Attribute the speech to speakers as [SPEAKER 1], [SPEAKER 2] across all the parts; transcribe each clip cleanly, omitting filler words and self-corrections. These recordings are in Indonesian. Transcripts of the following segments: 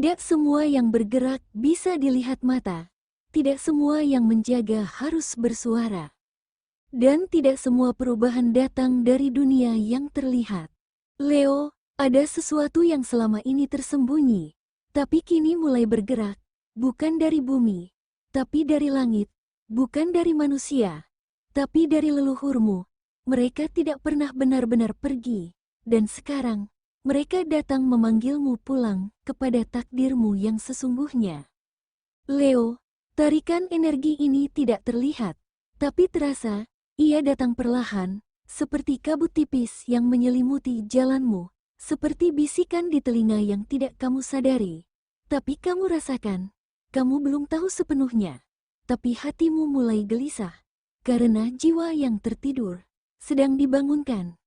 [SPEAKER 1] Tidak semua yang bergerak bisa dilihat mata. Tidak semua yang menjaga harus bersuara. Dan tidak semua perubahan datang dari dunia yang terlihat. Leo, ada sesuatu yang selama ini tersembunyi, tapi kini mulai bergerak, bukan dari bumi, tapi dari langit, bukan dari manusia, tapi dari leluhurmu. Mereka tidak pernah benar-benar pergi, dan sekarang, mereka datang memanggilmu pulang kepada takdirmu yang sesungguhnya. Leo, tarikan energi ini tidak terlihat, tapi terasa. Ia datang perlahan, seperti kabut tipis yang menyelimuti jalanmu, seperti bisikan di telinga yang tidak kamu sadari. Tapi kamu rasakan, kamu belum tahu sepenuhnya. Tapi hatimu mulai gelisah, karena jiwa yang tertidur sedang dibangunkan.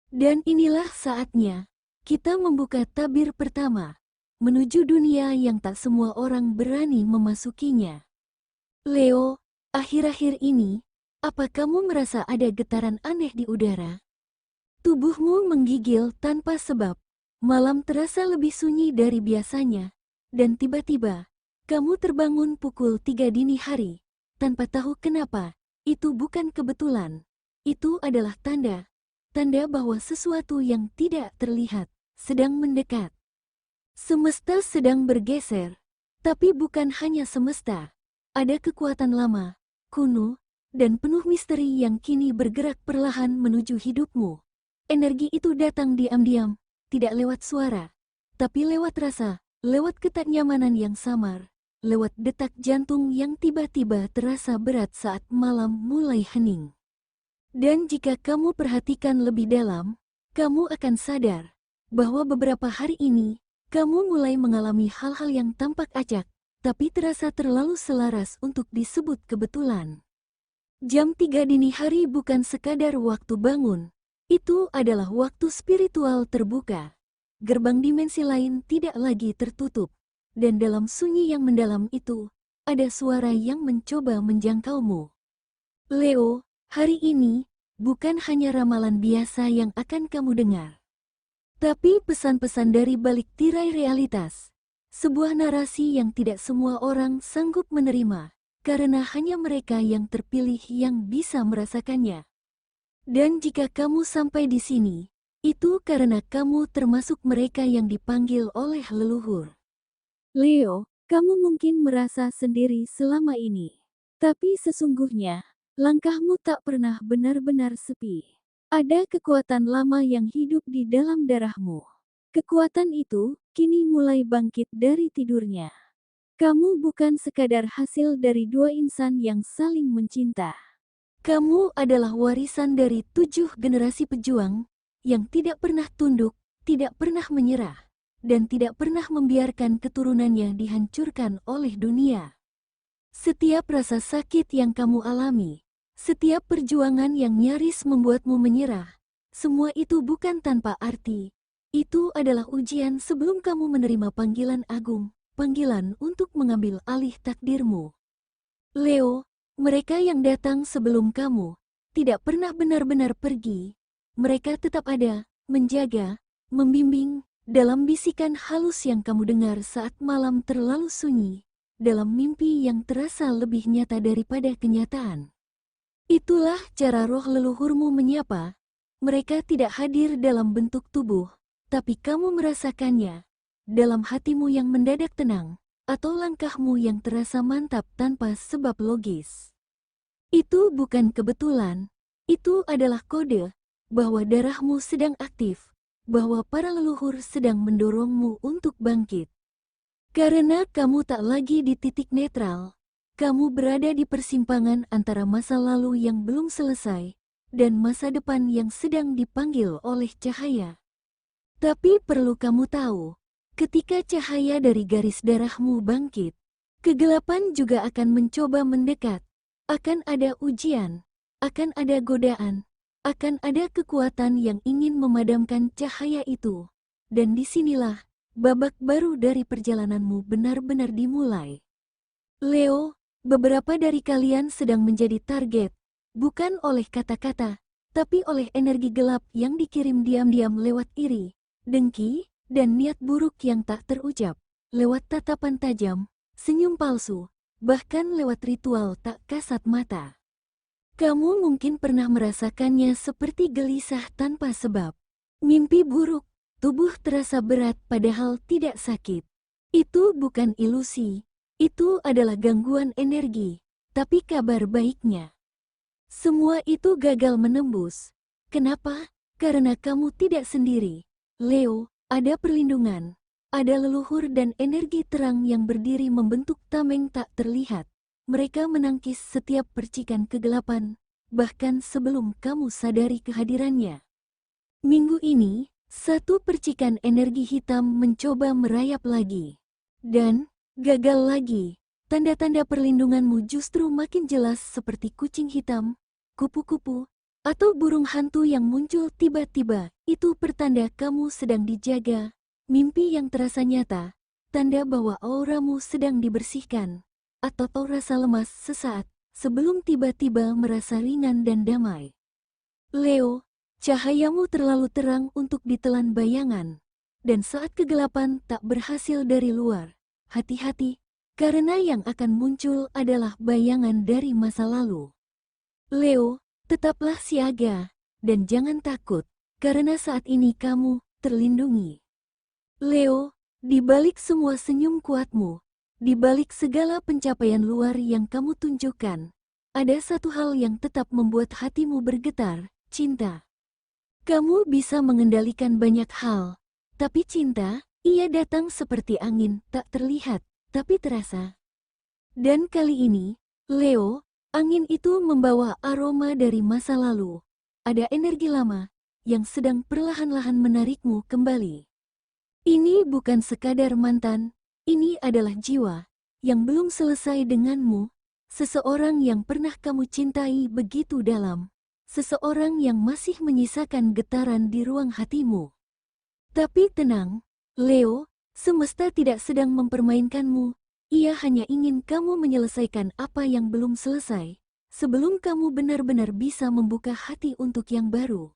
[SPEAKER 1] Dan inilah saatnya, kita membuka tabir pertama, menuju dunia yang tak semua orang berani memasukinya. Leo, akhir-akhir ini, apa kamu merasa ada getaran aneh di udara? Tubuhmu menggigil tanpa sebab. Malam terasa lebih sunyi dari biasanya. Dan tiba-tiba, kamu terbangun pukul 3 dini hari. Tanpa tahu kenapa, itu bukan kebetulan. Itu adalah tanda. Tanda bahwa sesuatu yang tidak terlihat sedang mendekat. Semesta sedang bergeser. Tapi bukan hanya semesta. Ada kekuatan lama, kuno, dan penuh misteri yang kini bergerak perlahan menuju hidupmu. Energi itu datang diam-diam, tidak lewat suara, tapi lewat rasa, lewat kenyamanan yang samar, lewat detak jantung yang tiba-tiba terasa berat saat malam mulai hening. Dan jika kamu perhatikan lebih dalam, kamu akan sadar bahwa beberapa hari ini, kamu mulai mengalami hal-hal yang tampak acak, tapi terasa terlalu selaras untuk disebut kebetulan. Jam 3 dini hari bukan sekadar waktu bangun. Itu adalah waktu spiritual terbuka. Gerbang dimensi lain tidak lagi tertutup. Dan dalam sunyi yang mendalam itu, ada suara yang mencoba menjangkaumu. Leo, hari ini, bukan hanya ramalan biasa yang akan kamu dengar. Tapi pesan-pesan dari balik tirai realitas. Sebuah narasi yang tidak semua orang sanggup menerima. Karena hanya mereka yang terpilih yang bisa merasakannya. Dan jika kamu sampai di sini, itu karena kamu termasuk mereka yang dipanggil oleh leluhur. Leo, kamu mungkin merasa sendiri selama ini. Tapi sesungguhnya, langkahmu tak pernah benar-benar sepi. Ada kekuatan lama yang hidup di dalam darahmu. Kekuatan itu kini mulai bangkit dari tidurnya. Kamu bukan sekadar hasil dari dua insan yang saling mencinta. Kamu adalah warisan dari 7 generasi pejuang yang tidak pernah tunduk, tidak pernah menyerah, dan tidak pernah membiarkan keturunannya dihancurkan oleh dunia. Setiap rasa sakit yang kamu alami, setiap perjuangan yang nyaris membuatmu menyerah, semua itu bukan tanpa arti. Itu adalah ujian sebelum kamu menerima panggilan agung. Panggilan untuk mengambil alih takdirmu. Leo, mereka yang datang sebelum kamu, tidak pernah benar-benar pergi. Mereka tetap ada, menjaga, membimbing, dalam bisikan halus yang kamu dengar saat malam terlalu sunyi, dalam mimpi yang terasa lebih nyata daripada kenyataan. Itulah cara roh leluhurmu menyapa. Mereka tidak hadir dalam bentuk tubuh, tapi kamu merasakannya. Dalam hatimu yang mendadak tenang, atau langkahmu yang terasa mantap tanpa sebab logis. Itu bukan kebetulan, itu adalah kode, bahwa darahmu sedang aktif, bahwa para leluhur sedang mendorongmu untuk bangkit. Karena kamu tak lagi di titik netral, kamu berada di persimpangan antara masa lalu yang belum selesai, dan masa depan yang sedang dipanggil oleh cahaya. Tapi perlu kamu tahu, ketika cahaya dari garis darahmu bangkit, kegelapan juga akan mencoba mendekat. Akan ada ujian, akan ada godaan, akan ada kekuatan yang ingin memadamkan cahaya itu. Dan disinilah, babak baru dari perjalananmu benar-benar dimulai. Leo, beberapa dari kalian sedang menjadi target, bukan oleh kata-kata, tapi oleh energi gelap yang dikirim diam-diam lewat iri, dengki, dan niat buruk yang tak terucap. lewat tatapan tajam, senyum palsu, bahkan lewat ritual tak kasat mata. Kamu mungkin pernah merasakannya seperti gelisah tanpa sebab. Mimpi buruk, tubuh terasa berat padahal tidak sakit. Itu bukan ilusi, itu adalah gangguan energi. Tapi kabar baiknya, semua itu gagal menembus. Kenapa? Karena kamu tidak sendiri. Leo, ada perlindungan. Ada leluhur dan energi terang yang berdiri membentuk tameng tak terlihat. Mereka menangkis setiap percikan kegelapan, bahkan sebelum kamu sadari kehadirannya. Minggu ini, satu percikan energi hitam mencoba merayap lagi. Dan, gagal lagi. Tanda-tanda perlindunganmu justru makin jelas seperti kucing hitam, kupu-kupu, atau burung hantu yang muncul tiba-tiba. Itu pertanda kamu sedang dijaga. Mimpi yang terasa nyata, tanda bahwa auramu sedang dibersihkan. Atau rasa lemas sesaat, sebelum tiba-tiba merasa ringan dan damai. Leo, cahayamu terlalu terang untuk ditelan bayangan. Dan saat kegelapan tak berhasil dari luar, hati-hati, karena yang akan muncul adalah bayangan dari masa lalu. Leo, tetaplah siaga, dan jangan takut, karena saat ini kamu terlindungi. Leo, di balik semua senyum kuatmu, di balik segala pencapaian luar yang kamu tunjukkan, ada satu hal yang tetap membuat hatimu bergetar, cinta. Kamu bisa mengendalikan banyak hal, tapi cinta, ia datang seperti angin, tak terlihat, tapi terasa. Dan kali ini, Leo, angin itu membawa aroma dari masa lalu. Ada energi lama, yang sedang perlahan-lahan menarikmu kembali. Ini bukan sekadar mantan, ini adalah jiwa yang belum selesai denganmu, seseorang yang pernah kamu cintai begitu dalam, seseorang yang masih menyisakan getaran di ruang hatimu. Tapi tenang, Leo, semesta tidak sedang mempermainkanmu, ia hanya ingin kamu menyelesaikan apa yang belum selesai, sebelum kamu benar-benar bisa membuka hati untuk yang baru.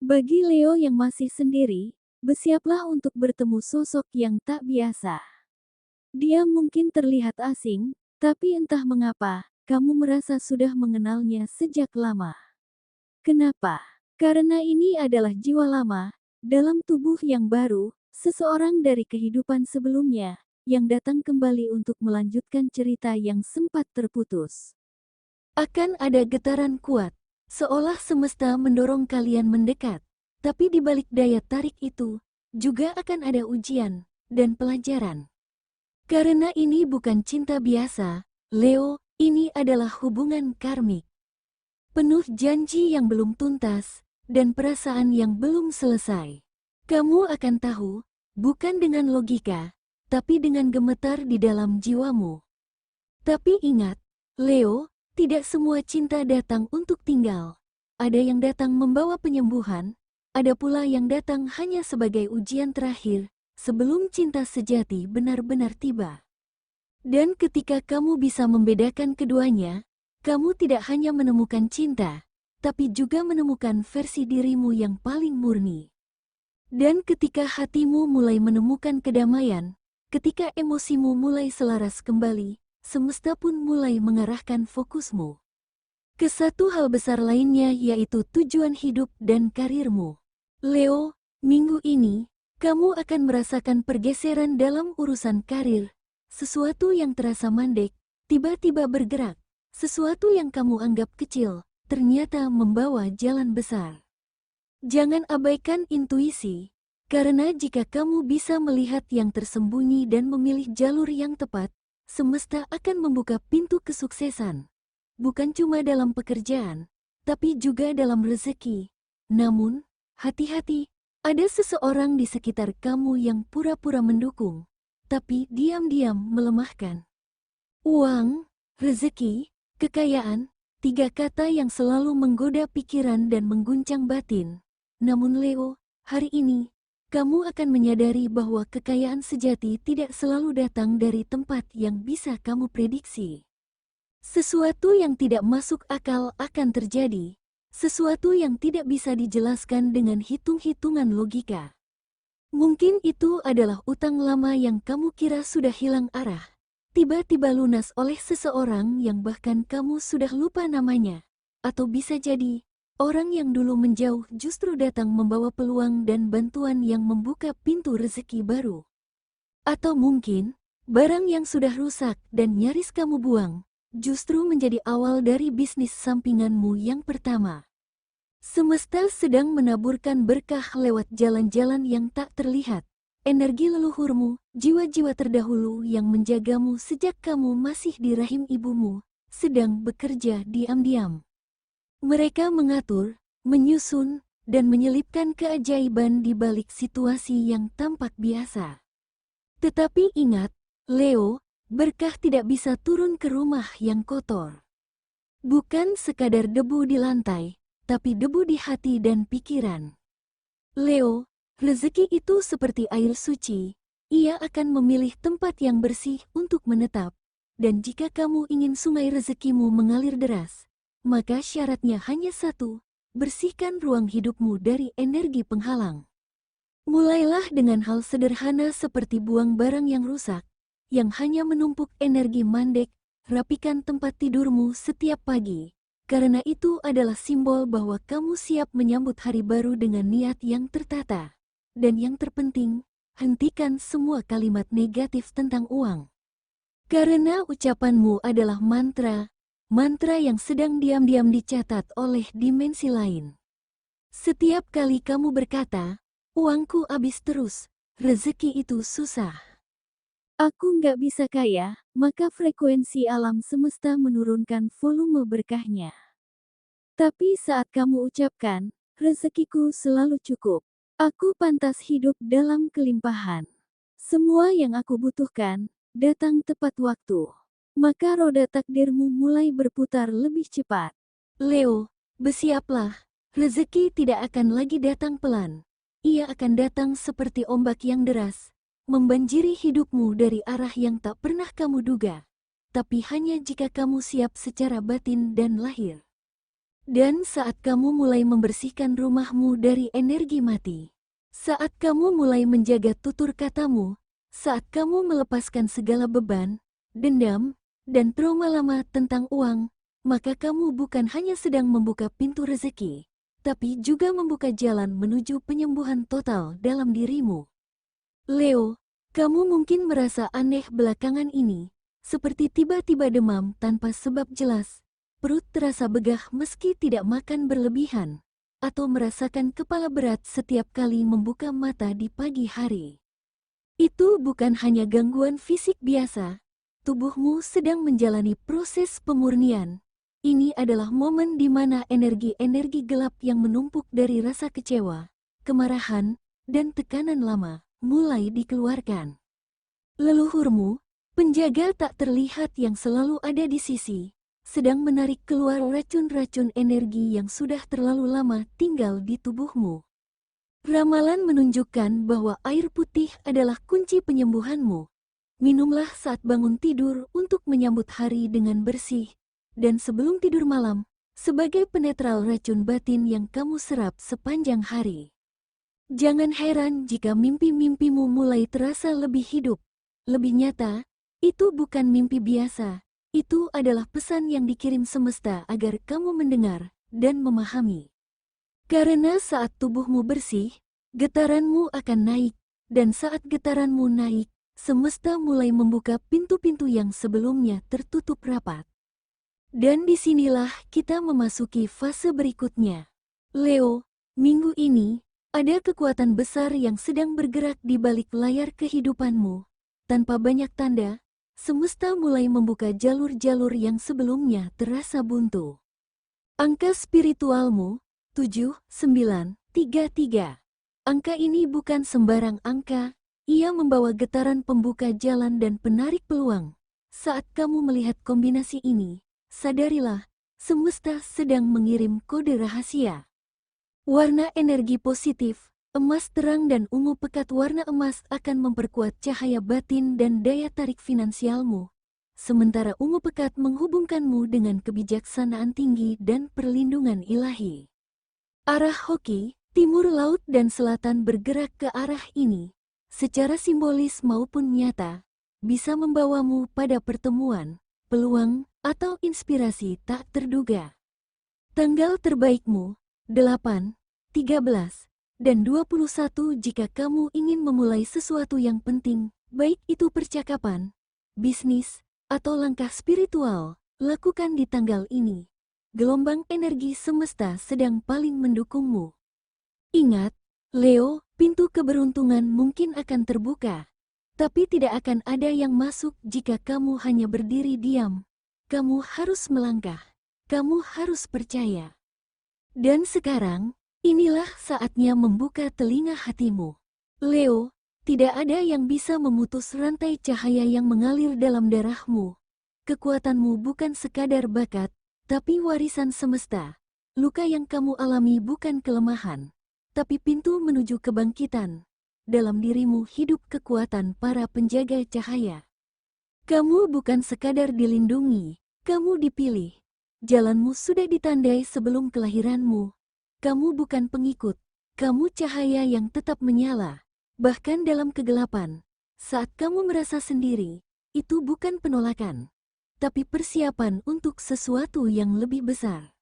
[SPEAKER 1] Bagi Leo yang masih sendiri, bersiaplah untuk bertemu sosok yang tak biasa. Dia mungkin terlihat asing, tapi entah mengapa, kamu merasa sudah mengenalnya sejak lama. Kenapa? Karena ini adalah jiwa lama, dalam tubuh yang baru, seseorang dari kehidupan sebelumnya, yang datang kembali untuk melanjutkan cerita yang sempat terputus. Akan ada getaran kuat, seolah semesta mendorong kalian mendekat. Tapi di balik daya tarik itu, juga akan ada ujian dan pelajaran. Karena ini bukan cinta biasa, Leo, ini adalah hubungan karmik. Penuh janji yang belum tuntas, dan perasaan yang belum selesai. Kamu akan tahu, bukan dengan logika, tapi dengan gemetar di dalam jiwamu. Tapi ingat, Leo, tidak semua cinta datang untuk tinggal. Ada yang datang membawa penyembuhan, ada pula yang datang hanya sebagai ujian terakhir, sebelum cinta sejati benar-benar tiba. Dan ketika kamu bisa membedakan keduanya, kamu tidak hanya menemukan cinta, tapi juga menemukan versi dirimu yang paling murni. Dan ketika hatimu mulai menemukan kedamaian, ketika emosimu mulai selaras kembali, semesta pun mulai mengarahkan fokusmu ke satu hal besar lainnya, yaitu tujuan hidup dan karirmu. Leo, minggu ini, kamu akan merasakan pergeseran dalam urusan karir. Sesuatu yang terasa mandek, tiba-tiba bergerak. Sesuatu yang kamu anggap kecil, ternyata membawa jalan besar. Jangan abaikan intuisi, karena jika kamu bisa melihat yang tersembunyi dan memilih jalur yang tepat, semesta akan membuka pintu kesuksesan. Bukan cuma dalam pekerjaan, tapi juga dalam rezeki. Namun, hati-hati, ada seseorang di sekitar kamu yang pura-pura mendukung, tapi diam-diam melemahkan. Uang, rezeki, kekayaan, tiga kata yang selalu menggoda pikiran dan mengguncang batin. Namun Leo, hari ini, kamu akan menyadari bahwa kekayaan sejati tidak selalu datang dari tempat yang bisa kamu prediksi. Sesuatu yang tidak masuk akal akan terjadi. Sesuatu yang tidak bisa dijelaskan dengan hitung-hitungan logika. Mungkin itu adalah utang lama yang kamu kira sudah hilang arah, tiba-tiba lunas oleh seseorang yang bahkan kamu sudah lupa namanya. Atau bisa jadi, orang yang dulu menjauh justru datang membawa peluang dan bantuan yang membuka pintu rezeki baru. Atau mungkin, barang yang sudah rusak dan nyaris kamu buang, justru menjadi awal dari bisnis sampinganmu yang pertama. Semesta sedang menaburkan berkah lewat jalan-jalan yang tak terlihat. Energi leluhurmu, jiwa-jiwa terdahulu yang menjagamu sejak kamu masih di rahim ibumu, sedang bekerja diam-diam. Mereka mengatur, menyusun, dan menyelipkan keajaiban di balik situasi yang tampak biasa. Tetapi ingat, Leo, berkah tidak bisa turun ke rumah yang kotor. Bukan sekadar debu di lantai, tapi debu di hati dan pikiran. Leo, rezeki itu seperti air suci, ia akan memilih tempat yang bersih untuk menetap. Dan jika kamu ingin sungai rezekimu mengalir deras, maka syaratnya hanya satu, bersihkan ruang hidupmu dari energi penghalang. Mulailah dengan hal sederhana seperti buang barang yang rusak, yang hanya menumpuk energi mandek, rapikan tempat tidurmu setiap pagi. Karena itu adalah simbol bahwa kamu siap menyambut hari baru dengan niat yang tertata. Dan yang terpenting, hentikan semua kalimat negatif tentang uang. Karena ucapanmu adalah mantra, mantra yang sedang diam-diam dicatat oleh dimensi lain. Setiap kali kamu berkata, uangku habis terus, rezeki itu susah. Aku nggak bisa kaya, maka frekuensi alam semesta menurunkan volume berkahnya. Tapi saat kamu ucapkan, rezekiku selalu cukup. Aku pantas hidup dalam kelimpahan. Semua yang aku butuhkan, datang tepat waktu. Maka roda takdirmu mulai berputar lebih cepat. Leo, bersiaplah. Rezeki tidak akan lagi datang pelan. Ia akan datang seperti ombak yang deras, membanjiri hidupmu dari arah yang tak pernah kamu duga. Tapi hanya jika kamu siap secara batin dan lahir. Dan saat kamu mulai membersihkan rumahmu dari energi mati, saat kamu mulai menjaga tutur katamu, saat kamu melepaskan segala beban, dendam, dan trauma lama tentang uang, maka kamu bukan hanya sedang membuka pintu rezeki, tapi juga membuka jalan menuju penyembuhan total dalam dirimu. Leo, kamu mungkin merasa aneh belakangan ini, seperti tiba-tiba demam tanpa sebab jelas. Perut terasa begah meski tidak makan berlebihan, atau merasakan kepala berat setiap kali membuka mata di pagi hari. Itu bukan hanya gangguan fisik biasa, tubuhmu sedang menjalani proses pemurnian. Ini adalah momen di mana energi-energi gelap yang menumpuk dari rasa kecewa, kemarahan, dan tekanan lama mulai dikeluarkan. Leluhurmu, penjaga tak terlihat yang selalu ada di sisi, sedang menarik keluar racun-racun energi yang sudah terlalu lama tinggal di tubuhmu. Ramalan menunjukkan bahwa air putih adalah kunci penyembuhanmu. Minumlah saat bangun tidur untuk menyambut hari dengan bersih, dan sebelum tidur malam, sebagai penetral racun batin yang kamu serap sepanjang hari. Jangan heran jika mimpi-mimpimu mulai terasa lebih hidup, lebih nyata. Itu bukan mimpi biasa. Itu adalah pesan yang dikirim semesta agar kamu mendengar dan memahami. Karena saat tubuhmu bersih, getaranmu akan naik, dan saat getaranmu naik, semesta mulai membuka pintu-pintu yang sebelumnya tertutup rapat. Dan disinilah kita memasuki fase berikutnya. Leo, minggu ini, ada kekuatan besar yang sedang bergerak di balik layar kehidupanmu. Tanpa banyak tanda, semesta mulai membuka jalur-jalur yang sebelumnya terasa buntu. Angka spiritualmu, 7933. Angka ini bukan sembarang angka, ia membawa getaran pembuka jalan dan penarik peluang. Saat kamu melihat kombinasi ini, sadarilah, semesta sedang mengirim kode rahasia. Warna energi positif, emas terang dan ungu pekat. Warna emas akan memperkuat cahaya batin dan daya tarik finansialmu, sementara ungu pekat menghubungkanmu dengan kebijaksanaan tinggi dan perlindungan ilahi. Arah hoki, Timur laut dan selatan bergerak ke arah ini, secara simbolis maupun nyata, bisa membawamu pada pertemuan, peluang, atau inspirasi tak terduga. Tanggal terbaikmu, 8, 13, dan 21 jika kamu ingin memulai sesuatu yang penting, baik itu percakapan, bisnis, atau langkah spiritual, lakukan di tanggal ini. Gelombang energi semesta sedang paling mendukungmu. Ingat, Leo, pintu keberuntungan mungkin akan terbuka, tapi tidak akan ada yang masuk jika kamu hanya berdiri diam. Kamu harus melangkah. Kamu harus percaya. Dan sekarang, inilah saatnya membuka telinga hatimu. Leo, tidak ada yang bisa memutus rantai cahaya yang mengalir dalam darahmu. Kekuatanmu bukan sekadar bakat, tapi warisan semesta. Luka yang kamu alami bukan kelemahan, tapi pintu menuju kebangkitan. Dalam dirimu hidup kekuatan para penjaga cahaya. Kamu bukan sekadar dilindungi, kamu dipilih. Jalanmu sudah ditandai sebelum kelahiranmu. Kamu bukan pengikut, kamu cahaya yang tetap menyala. Bahkan dalam kegelapan, saat kamu merasa sendiri, itu bukan penolakan, tapi persiapan untuk sesuatu yang lebih besar.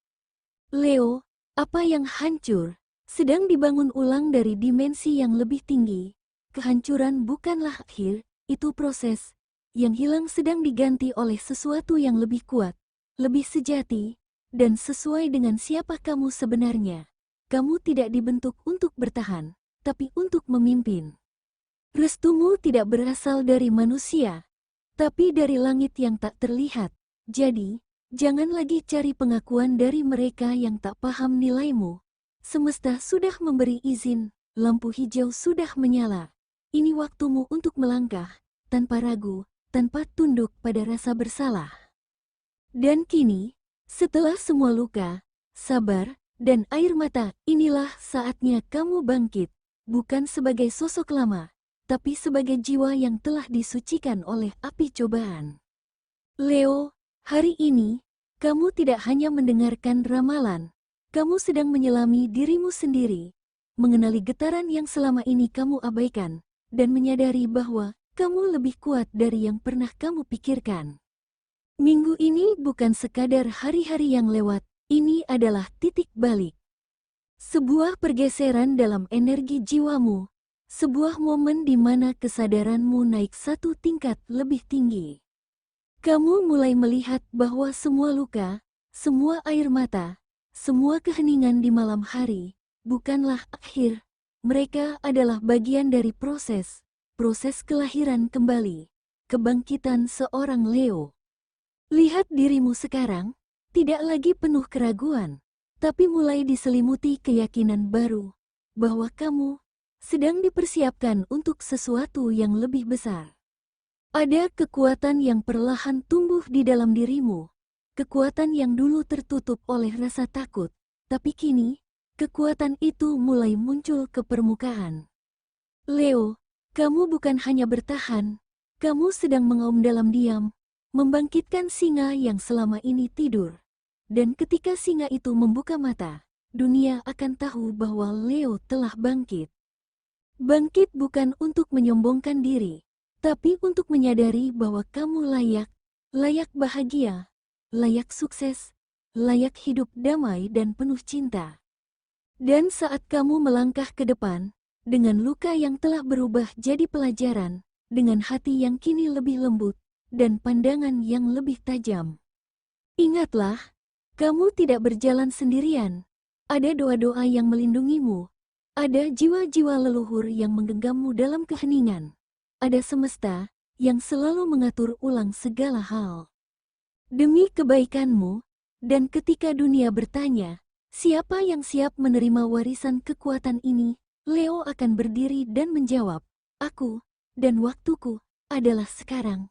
[SPEAKER 1] Leo, apa yang hancur, sedang dibangun ulang dari dimensi yang lebih tinggi. Kehancuran bukanlah akhir, itu proses. Yang hilang sedang diganti oleh sesuatu yang lebih kuat, lebih sejati, dan sesuai dengan siapa kamu sebenarnya. Kamu tidak dibentuk untuk bertahan, tapi untuk memimpin. Restumu tidak berasal dari manusia, tapi dari langit yang tak terlihat. Jadi, jangan lagi cari pengakuan dari mereka yang tak paham nilaimu. Semesta sudah memberi izin, lampu hijau sudah menyala. Ini waktumu untuk melangkah, tanpa ragu, tanpa tunduk pada rasa bersalah. Dan kini, setelah semua luka, sabar, dan air mata, inilah saatnya kamu bangkit, bukan sebagai sosok lama, tapi sebagai jiwa yang telah disucikan oleh api cobaan. Leo, hari ini, kamu tidak hanya mendengarkan ramalan, kamu sedang menyelami dirimu sendiri, mengenali getaran yang selama ini kamu abaikan, dan menyadari bahwa kamu lebih kuat dari yang pernah kamu pikirkan. Minggu ini bukan sekadar hari-hari yang lewat, ini adalah titik balik. Sebuah pergeseran dalam energi jiwamu, sebuah momen di mana kesadaranmu naik satu tingkat lebih tinggi. Kamu mulai melihat bahwa semua luka, semua air mata, semua keheningan di malam hari, bukanlah akhir. Mereka adalah bagian dari proses kelahiran kembali, kebangkitan seorang Leo. Lihat dirimu sekarang, tidak lagi penuh keraguan, tapi mulai diselimuti keyakinan baru, bahwa kamu sedang dipersiapkan untuk sesuatu yang lebih besar. Ada kekuatan yang perlahan tumbuh di dalam dirimu, kekuatan yang dulu tertutup oleh rasa takut, tapi kini, kekuatan itu mulai muncul ke permukaan. Leo, kamu bukan hanya bertahan, kamu sedang mengaum dalam diam, membangkitkan singa yang selama ini tidur. Dan ketika singa itu membuka mata, dunia akan tahu bahwa Leo telah bangkit. Bangkit bukan untuk menyombongkan diri, tapi untuk menyadari bahwa kamu layak bahagia, layak sukses, layak hidup damai dan penuh cinta. Dan saat kamu melangkah ke depan, dengan luka yang telah berubah jadi pelajaran, dengan hati yang kini lebih lembut, dan pandangan yang lebih tajam. Ingatlah, kamu tidak berjalan sendirian. Ada doa-doa yang melindungimu. Ada jiwa-jiwa leluhur yang menggenggammu dalam keheningan. Ada semesta yang selalu mengatur ulang segala hal. Demi kebaikanmu, dan ketika dunia bertanya, siapa yang siap menerima warisan kekuatan ini, Leo akan berdiri dan menjawab, aku, dan waktuku, adalah sekarang.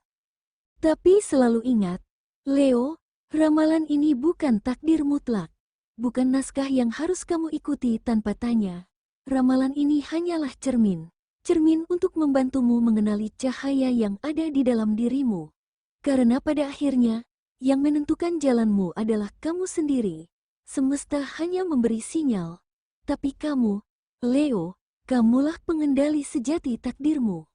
[SPEAKER 1] Tapi selalu ingat, Leo, ramalan ini bukan takdir mutlak, bukan naskah yang harus kamu ikuti tanpa tanya. Ramalan ini hanyalah cermin untuk membantumu mengenali cahaya yang ada di dalam dirimu. Karena pada akhirnya, yang menentukan jalanmu adalah kamu sendiri. Semesta hanya memberi sinyal, tapi kamu Leo, kamulah pengendali sejati takdirmu.